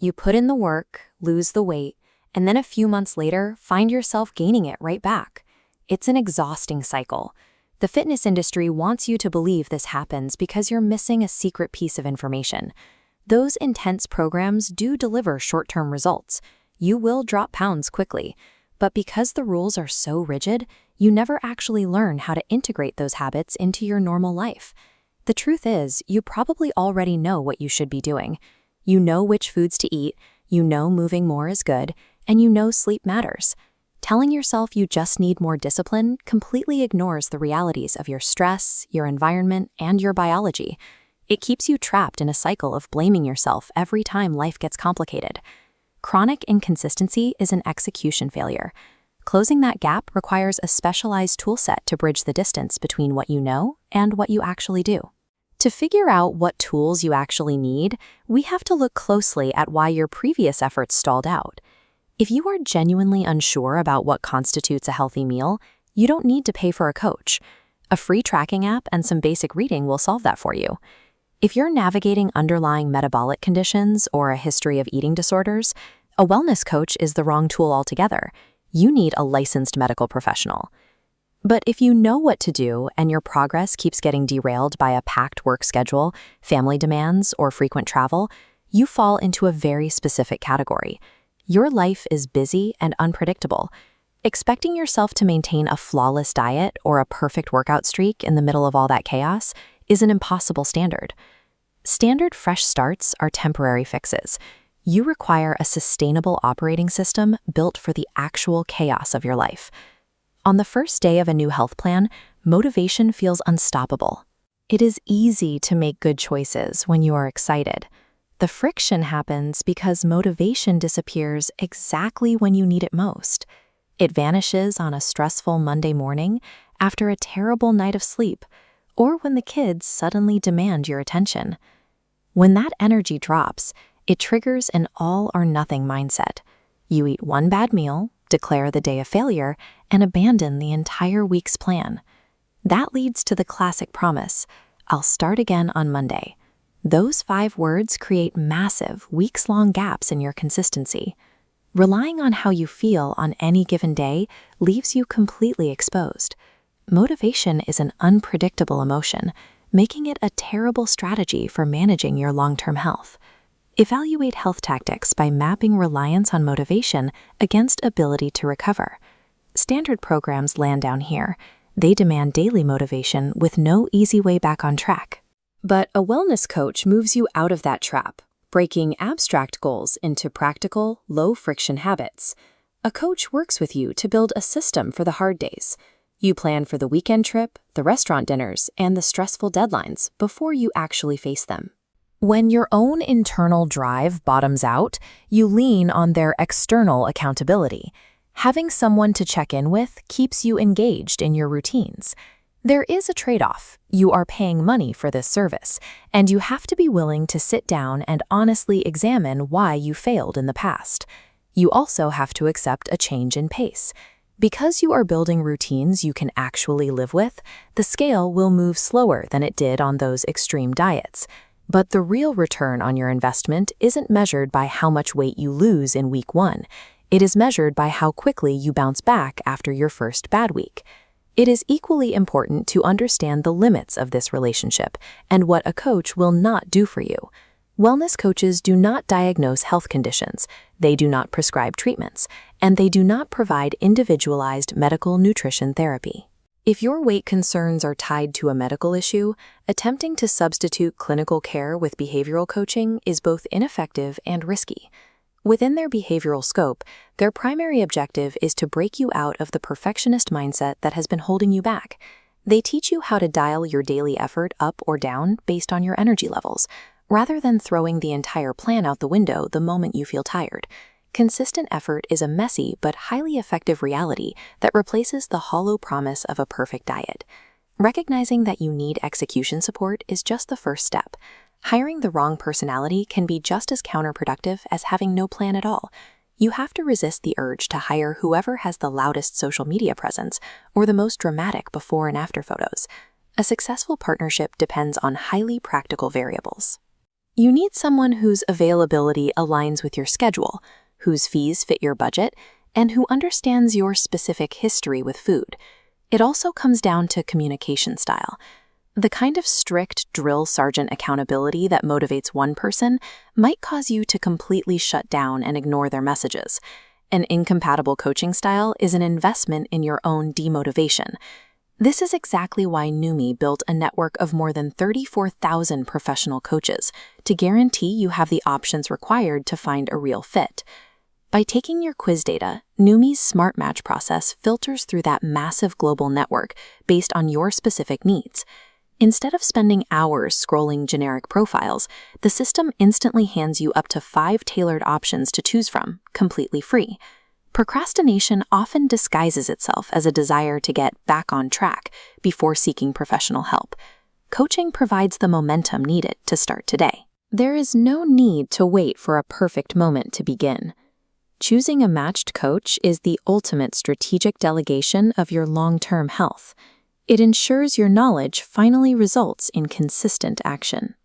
You put in the work, lose the weight, and then a few months later, find yourself gaining it right back. It's an exhausting cycle. The fitness industry wants you to believe this happens because you're missing a secret piece of information. Those intense programs do deliver short-term results. You will drop pounds quickly. But because the rules are so rigid, you never actually learn how to integrate those habits into your normal life. The truth is, you probably already know what you should be doing. You know which foods to eat, you know moving more is good, and you know sleep matters. Telling yourself you just need more discipline completely ignores the realities of your stress, your environment, and your biology. It keeps you trapped in a cycle of blaming yourself every time life gets complicated. Chronic inconsistency is an execution failure. Closing that gap requires a specialized toolset to bridge the distance between what you know and what you actually do. To figure out what tools you actually need, we have to look closely at why your previous efforts stalled out. If you are genuinely unsure about what constitutes a healthy meal, you don't need to pay for a coach. A free tracking app and some basic reading will solve that for you. If you're navigating underlying metabolic conditions or a history of eating disorders, a wellness coach is the wrong tool altogether. You need a licensed medical professional. But if you know what to do and your progress keeps getting derailed by a packed work schedule, family demands, or frequent travel, you fall into a very specific category. Your life is busy and unpredictable. Expecting yourself to maintain a flawless diet or a perfect workout streak in the middle of all that chaos is an impossible standard. Standard fresh starts are temporary fixes. You require a sustainable operating system built for the actual chaos of your life. On the first day of a new health plan, motivation feels unstoppable. It is easy to make good choices when you are excited. The friction happens because motivation disappears exactly when you need it most. It vanishes on a stressful Monday morning, after a terrible night of sleep, or when the kids suddenly demand your attention. When that energy drops, it triggers an all-or-nothing mindset. You eat one bad meal, declare the day a failure, and abandon the entire week's plan. That leads to the classic promise, "I'll start again on Monday." Those 5 words create massive, weeks-long gaps in your consistency. Relying on how you feel on any given day leaves you completely exposed. Motivation is an unpredictable emotion, making it a terrible strategy for managing your long-term health. Evaluate health tactics by mapping reliance on motivation against ability to recover. Standard programs land down here. They demand daily motivation with no easy way back on track. But a wellness coach moves you out of that trap, breaking abstract goals into practical, low-friction habits. A coach works with you to build a system for the hard days. You plan for the weekend trip, the restaurant dinners, and the stressful deadlines before you actually face them. When your own internal drive bottoms out, you lean on their external accountability. Having someone to check in with keeps you engaged in your routines. There is a trade-off. You are paying money for this service, and you have to be willing to sit down and honestly examine why you failed in the past. You also have to accept a change in pace. Because you are building routines you can actually live with, the scale will move slower than it did on those extreme diets. But the real return on your investment isn't measured by how much weight you lose in week 1. It is measured by how quickly you bounce back after your first bad week. It is equally important to understand the limits of this relationship and what a coach will not do for you. Wellness coaches do not diagnose health conditions, they do not prescribe treatments, and they do not provide individualized medical nutrition therapy. If your weight concerns are tied to a medical issue, attempting to substitute clinical care with behavioral coaching is both ineffective and risky. Within their behavioral scope, their primary objective is to break you out of the perfectionist mindset that has been holding you back. They teach you how to dial your daily effort up or down based on your energy levels, rather than throwing the entire plan out the window the moment you feel tired. Consistent effort is a messy but highly effective reality that replaces the hollow promise of a perfect diet. Recognizing that you need execution support is just the first step. Hiring the wrong personality can be just as counterproductive as having no plan at all. You have to resist the urge to hire whoever has the loudest social media presence or the most dramatic before and after photos. A successful partnership depends on highly practical variables. You need someone whose availability aligns with your schedule, whose fees fit your budget, and who understands your specific history with food. It also comes down to communication style. The kind of strict drill sergeant accountability that motivates one person might cause you to completely shut down and ignore their messages. An incompatible coaching style is an investment in your own demotivation. This is exactly why Noomii built a network of more than 34,000 professional coaches to guarantee you have the options required to find a real fit. By taking your quiz data, Noomii's SmartMatch process filters through that massive global network based on your specific needs. Instead of spending hours scrolling generic profiles, the system instantly hands you up to 5 tailored options to choose from, completely free. Procrastination often disguises itself as a desire to get back on track before seeking professional help. Coaching provides the momentum needed to start today. There is no need to wait for a perfect moment to begin. Choosing a matched coach is the ultimate strategic delegation of your long-term health. It ensures your knowledge finally results in consistent action.